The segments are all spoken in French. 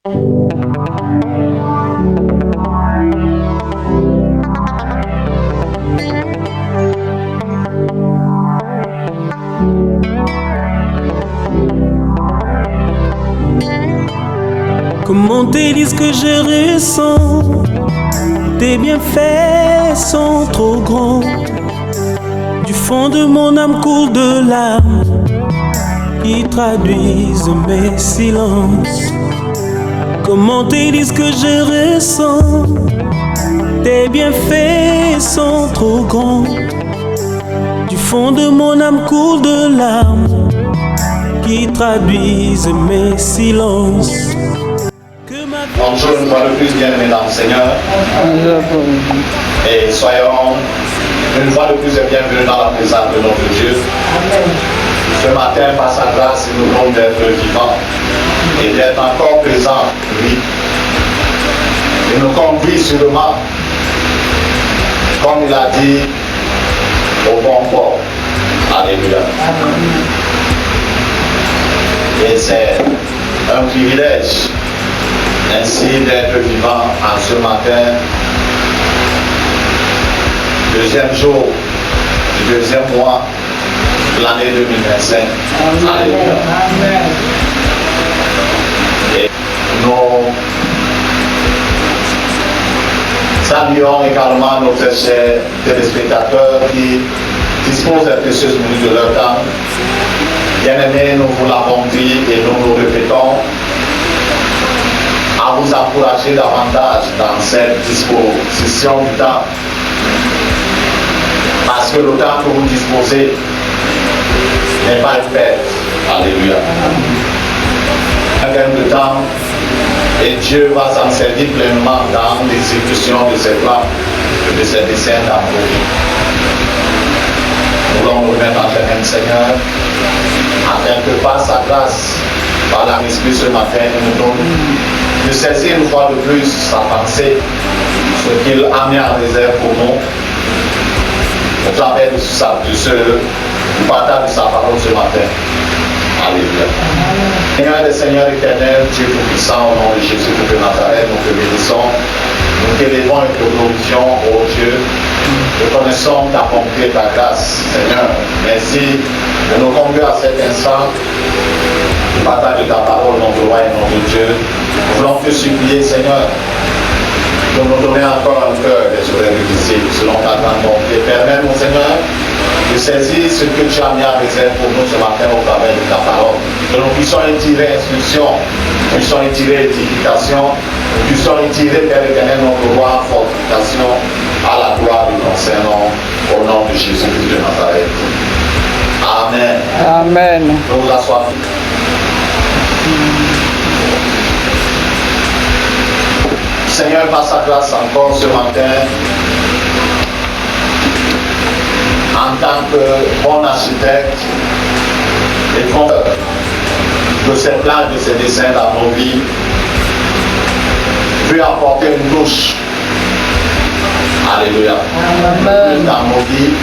Comment te dire ce que je ressens? Tes bienfaits sont trop grands. Du fond de mon âme coule de larmes qui traduisent mes silences. Comment te dire ce que je ressens? Tes bienfaits sont trop grands. Du fond de mon âme coule de larmes qui traduisent mes silences. Bonjour une fois de plus, bienvenue dans le Seigneur. Et soyons une fois de plus et bienvenue dans la présence de notre Dieu. Ce matin, par sa grâce, il nous donne d'être vivants et d'être encore présents, lui. Il nous conduit sûrement, comme il a dit, au bon port. Alléluia. Et c'est un privilège ainsi d'être vivant en ce matin, deuxième jour du deuxième mois de l'année 2025. Alléluia. Et nous saluons également nos très chers téléspectateurs qui disposent des précieuses minutes de leur temps. Bien-aimés, nous vous l'avons dit et nous nous répétons, à vous encourager davantage dans cette disposition du temps. Parce que le temps que vous disposez n'est pas une perte. Alléluia. Un gain de temps et Dieu va s'en servir pleinement dans l'exécution de ses plans et de ses desseins dans nos vies. Nous voulons nous remettre en terre, Seigneur, afin que par sa grâce, par l'Esprit ce matin, il nous donne de saisir une fois de plus sa pensée, ce qu'il a mis en réserve pour nous, au travers du partage de sa parole ce matin. Alléluia. Seigneur des Seigneurs éternels, Dieu tout-puissant, au nom de Jésus de Nazareth, nous te bénissons, nous t'élevons et te glorifions, ô Dieu. Reconnaissons d'accomplir ta grâce, Seigneur. Merci de nous conduire à cet instant. Le partage de ta parole, notre roi et notre Dieu. Nous voulons te supplier, Seigneur, de nous donner encore un cœur des oreilles visibles selon ta grande bonté. Permets-nous, Seigneur, de saisir ce que tu as mis en réserve pour nous ce matin au travers de ta parole. Que nous puissions y tirer instruction, nous puissions y tirer édification, nous puissions y tirer, Père éternel, notre roi, fortification, à la gloire de ton Saint-Nom, au nom de Jésus-Christ de Nazareth. Amen. Amen. Nous vous assoyons. Seigneur, par sa grâce encore ce matin, en tant que bon architecte et fondeur de ses plans, de ses dessins dans nos vies, veut apporter une touche. Alléluia. Amen. Dans nos vies,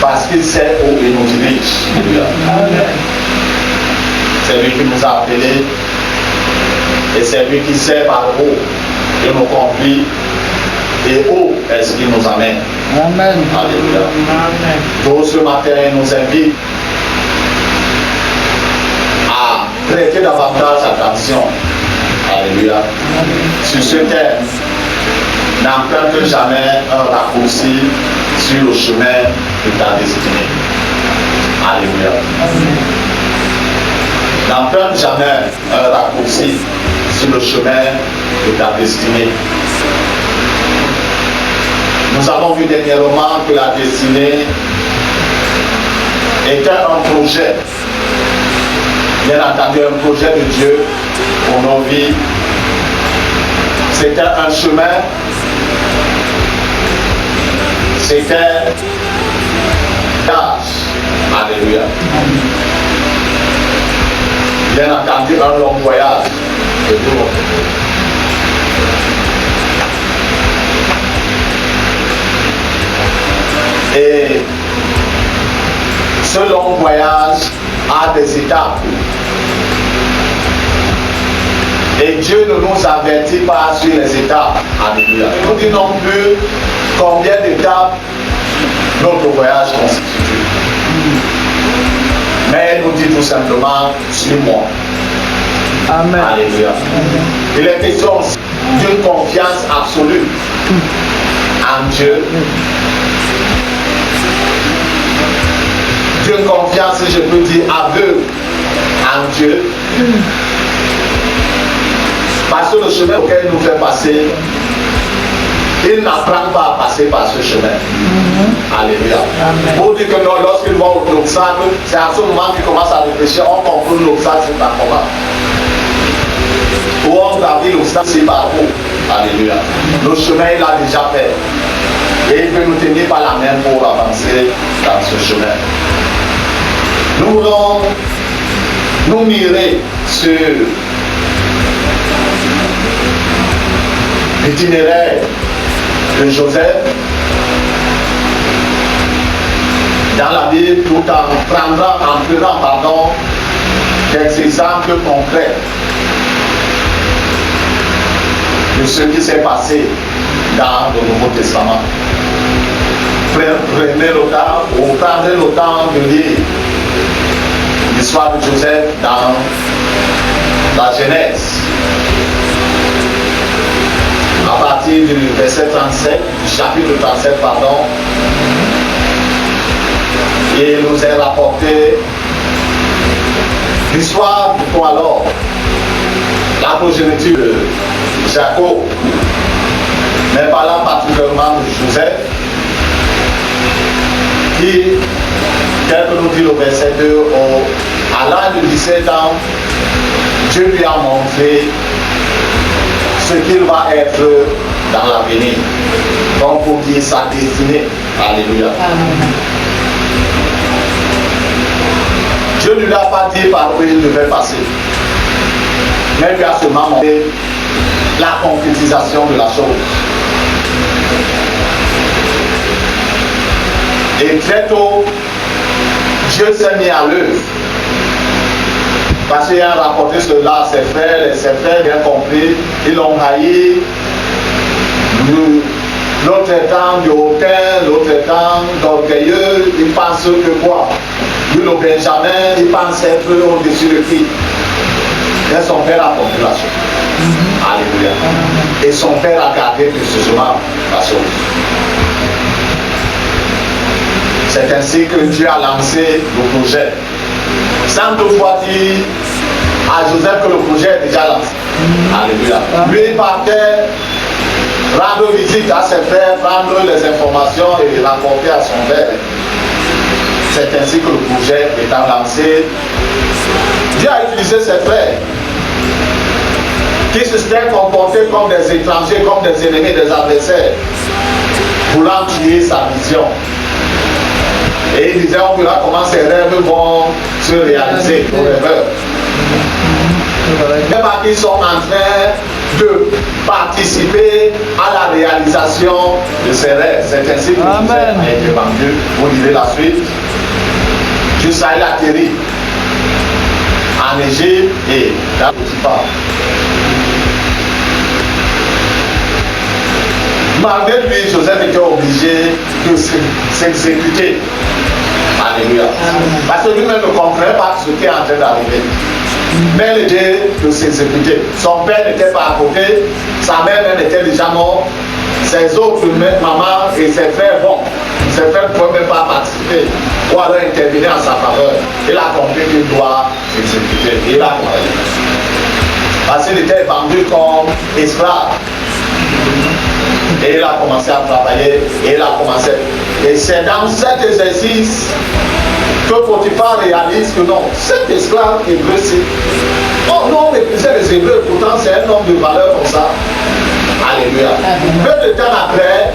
parce qu'il sait où il nous dirige. Alléluia. Amen. C'est lui qui nous a appelés et c'est lui qui sait par où il nous conduit et où est-ce qu'il nous amène. Amen. Alléluia. Amen. Donc ce matin, il nous invite à prêter davantage attention. Alléluia. Amen. Sur ce thème, n'emprunte jamais un raccourci sur le chemin de ta destinée. Alléluia. Amen. N'emprunte jamais un raccourci sur le chemin de ta destinée. Nous avons vu dernièrement que la destinée était un projet, bien entendu un projet de Dieu pour nos vies. C'était un chemin, c'était un voyage. Alléluia. Bien entendu un long voyage de tout. Et ce long voyage a des étapes. Et Dieu ne nous avertit pas sur les étapes. Alléluia. Il nous dit non plus combien d'étapes notre voyage constitue. Mais il nous dit tout simplement, suis-moi. Amen. Alléluia. Il est question d'une confiance absolue en Dieu. D'une confiance, si je peux dire, aveugle en Dieu. Parce que le chemin auquel il nous fait passer, il n'apprend pas à passer par ce chemin. Alléluia. Pour dire que non, lorsqu'il va au l'obstacle, c'est à ce moment qu'il commence à réfléchir, on comprend l'obstacle, c'est par comment. Ou on gravit l'obstacle, c'est par où. Alléluia. Le chemin, il a déjà fait. Et il peut nous tenir par la main pour avancer dans ce chemin. Nous voulons nous mirer sur l'itinéraire de Joseph dans la Bible tout en prenant des exemples concrets de ce qui s'est passé dans le Nouveau Testament. Prenez le temps de lire l'histoire de Joseph dans la Genèse. À partir du verset 37, du chapitre 37, pardon, il nous est rapporté l'histoire du alors, la progéniture de Jacob, mais parlant particulièrement de Joseph, qui, tel que nous dit le verset 2, à l'âge de 17 ans, Dieu lui a montré ce qu'il va être dans l'avenir. Donc pour dire sa destinée. Alléluia. Amen. Dieu ne lui a pas dit par où il devait passer. Mais il lui a seulement montré la concrétisation de la chose. Et très tôt, Dieu s'est mis à l'œuvre. Parce qu'il a rapporté cela à ses frères, et ses frères, bien compris, ils l'ont haï. L'autre étant de hautain, l'autre étant d'orgueilleux, il pense que quoi? Lui, le Benjamin, il pense être au-dessus de qui? Et son père a compris la chose. Alléluia. Et son père a gardé précieusement la chose. C'est ainsi que Dieu a lancé le projet. Sans toutefois dire à Joseph que le projet est déjà lancé. Alléluia. Lui, il partait rendre visite à ses frères, prendre les informations et les rapporter à son père. C'est ainsi que le projet étant lancé, Dieu a utilisé ses frères qui se sont comportés comme des étrangers, comme des ennemis, des adversaires, voulant tuer sa vision. Et il disait, on verra comment ces rêves vont se réaliser, nos rêveurs. Même à qui sont en train de participer à la réalisation de ces rêves. C'est ainsi que Joseph a été vendu. Vous lisez la suite. Jusqu'à il atterrit en Égypte et dans Potiphar. Malgré lui, Joseph était obligé de s'exécuter. Alléluia. Parce que lui-même ne comprenait pas ce qui est en train d'arriver. Mais il était de s'exécuter. Son père n'était pas à côté, sa mère même était déjà morte, ses autres mamans et ses frères vont. Ses frères ne pouvaient même pas participer ou alors intervenir en sa faveur. Il a compris qu'il doit s'exécuter. Il a compris. Parce qu'il était vendu comme esclave. Et il a commencé à travailler, et il a commencé. Et c'est dans cet exercice que Potiphar réalise que non, cet esclave hébreu, c'est. Oh non, mais les Hébreux, pourtant c'est un homme de valeur comme ça. Alléluia. Peu de temps après,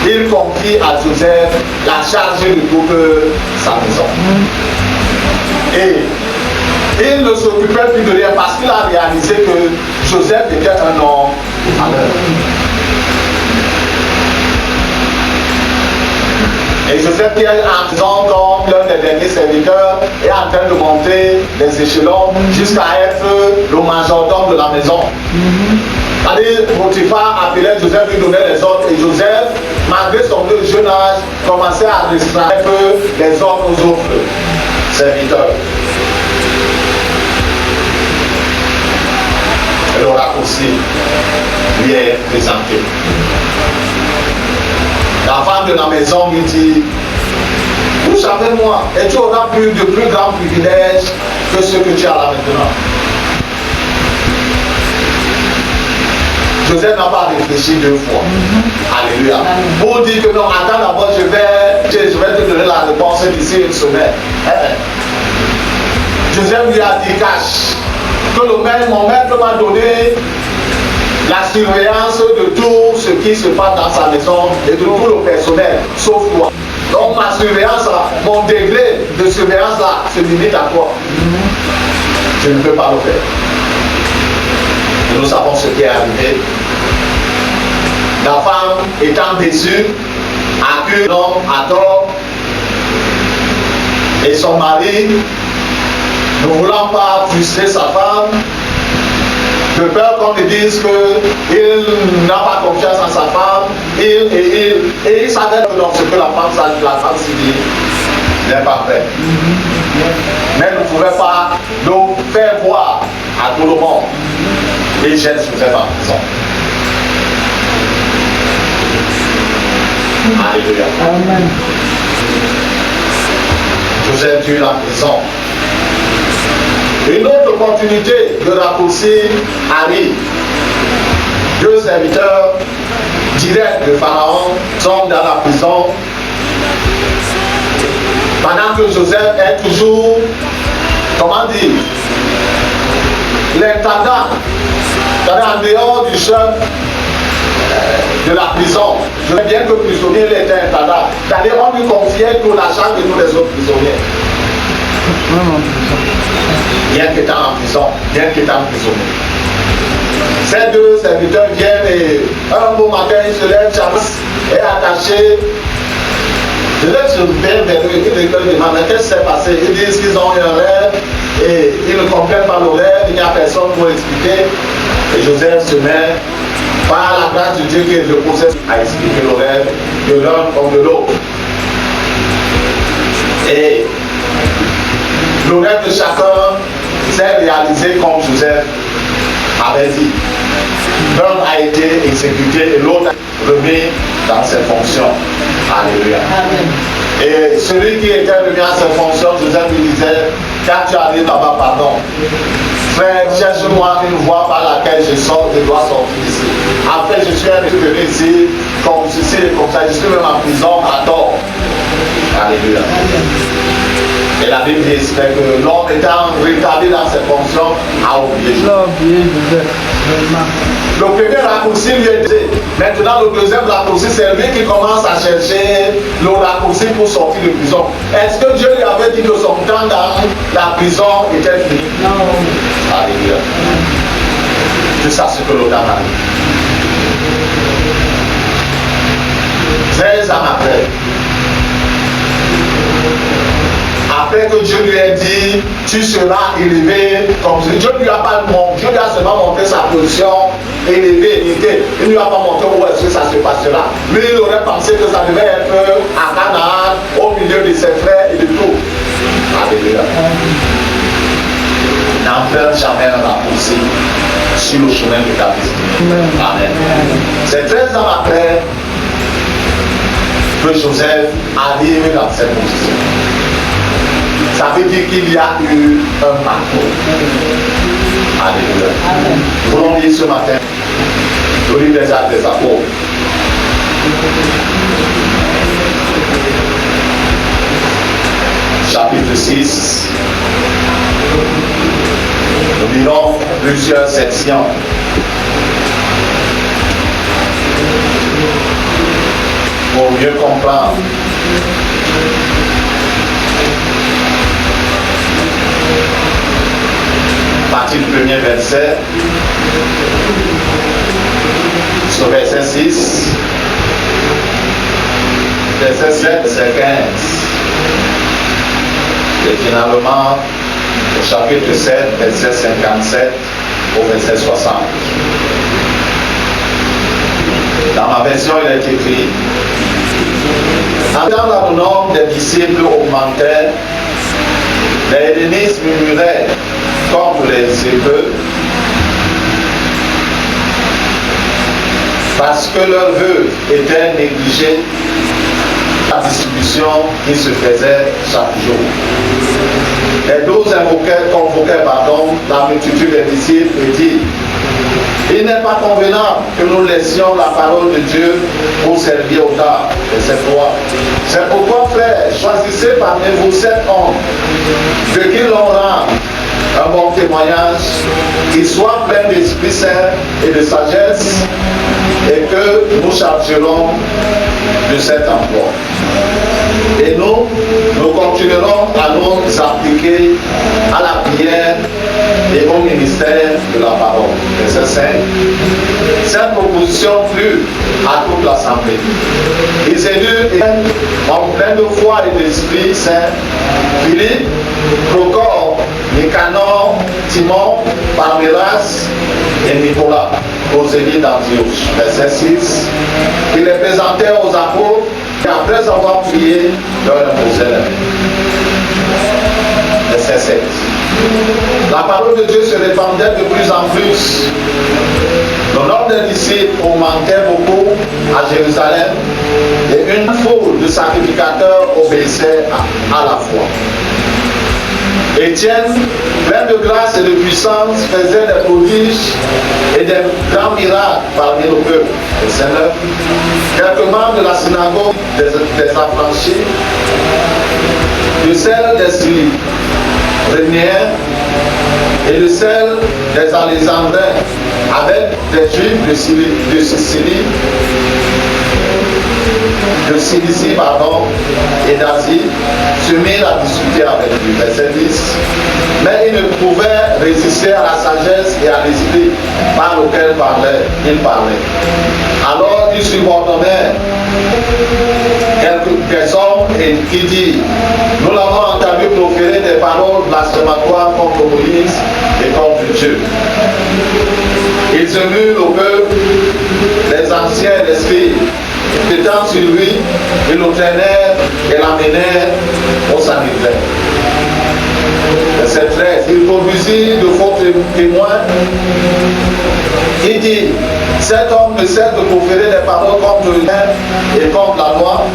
il confie à Joseph la charge de toute sa maison. Et il ne s'occupait plus de rien parce qu'il a réalisé que Joseph était un homme de valeur. Et Joseph qui est en prison comme l'un des derniers serviteurs est en train de monter les échelons jusqu'à être le majordome de la maison. C'est-à-dire, Potiphar appelait Joseph, lui donnait les ordres, et Joseph, malgré son jeune âge, commençait à restreindre les ordres aux autres serviteurs. Et le raccourci lui est présenté. La femme de la maison lui dit: couche avec moi et tu auras de plus grands privilèges que ce que tu as là maintenant. Joseph n'a pas réfléchi deux fois. Alléluia. Pour dire que non, attends d'abord, je vais te donner la réponse d'ici une semaine. Joseph lui a dit cache que mon maître m'a donné la surveillance de tout ce qui se passe dans sa maison et de tout le personnel, sauf toi. Donc ma surveillance, mon degré de surveillance là, se limite à toi. Je ne peux pas le faire. Et nous savons ce qui est arrivé. La femme étant déçue, accuse l'homme à tort, et son mari, ne voulant pas frustrer sa femme, de peur qu'on lui dise qu'il n'a pas confiance en sa femme, et il savait que dans ce que la femme s'y dit n'est pas vrai. Mais ne pouvait pas donc faire voir à tout le monde. Et jette Joseph en prison. Alléluia. Amen. Joseph tue la prison. Une autre opportunité de raccourcir arrive. Deux serviteurs directs de Pharaon sont dans la prison. Pendant que Joseph est toujours, comment dire, l'intendant, en dehors du chef de la prison. Je veux bien que le prisonnier était intendant. C'est-à-dire on lui confiait toute la charge de tous les autres prisonniers. Bien qu'étant en prison, bien qu'étant prisonnier. Ces deux serviteurs viennent et un beau matin, ils se lèvent, Charles est attaché. Je laisse bien vers eux, ils me demandent qu'est-ce qui s'est passé. Ils disent qu'ils ont eu un rêve et ils ne comprennent pas le rêve, il n'y a personne pour expliquer. Et Joseph se met, par la grâce de Dieu qui est le procès, à expliquer le rêve de l'un comme de l'autre. Et le rêve de chacun s'est réalisé comme Joseph avait dit. L'un a été exécuté et l'autre remis dans ses fonctions. Alléluia. Amen. Et celui qui était remis dans ses fonctions, Joseph lui disait: quand tu arrives là-bas, pardon, frère, cherche-moi une voie par laquelle je dois sortir ici. Après, je suis venu ici, comme ceci et comme ça, je suis même en prison à tort. Alléluia. Amen. Et la Bible dit que l'homme étant retardé dans ses fonctions a oublié Joseph. Le premier raccourci lui est dit. Maintenant, le deuxième raccourci, c'est lui qui commence à chercher le raccourci pour sortir de prison. Est-ce que Dieu lui avait dit que son temps dans la prison était fini? Non. Alléluia. Jusqu'à ce que le temps arrive. 13 ans après. Après que Dieu lui ait dit, tu seras élevé comme Dieu. Dieu ne lui a pas montré, Dieu lui a seulement montré sa position élevée, élevée. Il ne lui a pas montré où est-ce que ça se passera. Lui, il aurait pensé que ça devait être à Canaan, au milieu de ses frères et de tout. Alléluia. N'enferme jamais un raccourci sur le chemin de ta destinée. Amen. C'est 13 ans après que Joseph arrive dans cette position. Ça veut dire qu'il y a eu un parcours. Alléluia. Nous voulons lire ce matin le livre des Actes des Apôtres. Chapitre 6. Nous lirons plusieurs sections. Pour mieux comprendre. À partir du premier verset, sur verset 6, verset 7, verset 15. Et finalement, au chapitre 7, verset 57 au verset 60. Dans ma version, il est écrit: en temps le nombre des disciples augmentait, les hellénistes murmuraient contre les Hébreux parce que leurs vœux étaient négligés, la distribution qui se faisait chaque jour. Les 12 convoquaient la multitude des disciples et dit: il n'est pas convenable que nous laissions la parole de Dieu pour servir au tard. Verset 3. C'est pourquoi, frères, choisissez parmi vous 7 hommes de qui l'on rend un bon témoignage, qui soit plein d'Esprit Saint et de sagesse, et que nous chargerons de cet emploi. Et nous continuerons à nous appliquer à la prière et au ministère de la parole. Verset 5. Cette proposition plut à toute l'assemblée. Ils élus en plein de foi et d'Esprit Saint, Philippe, Procor, Nicanor, Timon, Parménas et Nicolas, prosélytes d'Antioche. Verset 6. Il les présentait aux apôtres et après avoir prié, leur imposait la main. Verset 7. La parole de Dieu se répandait de plus en plus. Le nombre des disciples augmentait beaucoup à Jérusalem et une foule de sacrificateurs obéissait à la foi. Étienne, plein de grâce et de puissance, faisait des prodiges et des grands miracles parmi le peuple. Verset 9. Quelques membres de la synagogue des affranchis, de celle des Cyréniens et de celle des Alexandrins, avec des Juifs de Cilicie, et d'Asie, se mirent à discuter avec lui. Verset 10. Mais ils ne pouvaient résister à la sagesse et à l'esprit par lequel il parlait. Alors ils subordonnèrent quelques hommes et qui dit: nous l'avons entendu proférer des paroles blasphématoires contre Moïse et contre Dieu. Ils émurent le peuple, les anciens et les scribes. Étant sur lui, ils le traînèrent et l'amenèrent au Sanhédrin. Verset 13. Il produisit de faux témoins. Il dit: cet homme ne cesse de proférer des paroles contre lui et contre la loi,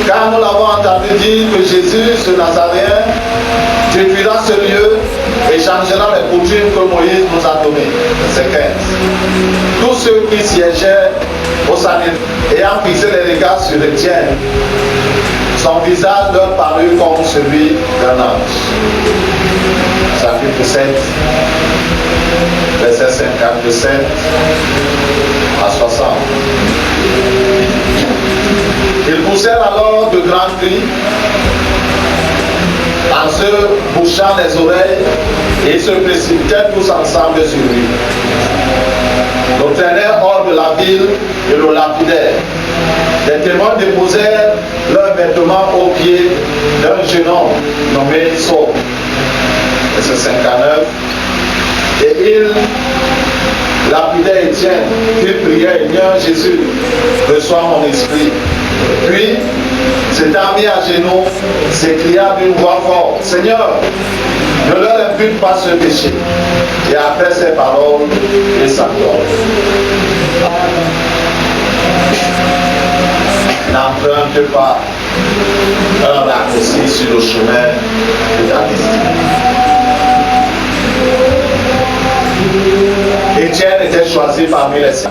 car nous l'avons entendu dire que Jésus, ce Nazaréen, détruira ce lieu et changera les coutumes que Moïse nous a données. Verset 15. Tous ceux qui siégeaient au Sanhédrin, ayant fixé les regards sur Étienne, son visage leur parut comme celui d'un ange. Chapitre 7, verset 57 à 60. Ils poussèrent alors de grands cris en se bouchant les oreilles et se précipitaient tous ensemble sur lui. Le traînèrent hors de la ville et le lapidèrent. Les témoins déposèrent leurs vêtements aux pieds d'un jeune homme nommé Saul. Verset 59. Et ils lapidaient Étienne, qui priait: Seigneur Jésus, reçois mon esprit. Puis, s'étant mis à genoux, s'écria d'une voix forte: Seigneur, ne leur impute pas ce péché. Et après ces paroles, il s'endort. N'emprunte pas un raccourci sur le chemin de ta destinée. Étienne était choisi parmi les saints.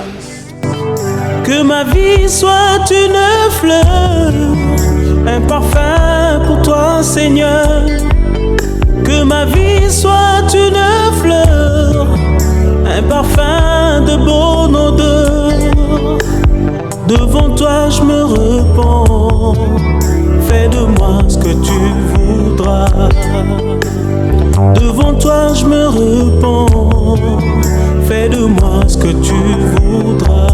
Que ma vie soit une fleur, un parfum pour toi, Seigneur. Que ma vie soit une fleur, un parfum de bonne odeur. Devant toi je me repens, fais de moi ce que tu voudras. Devant toi je me repens, fais de moi ce que tu voudras.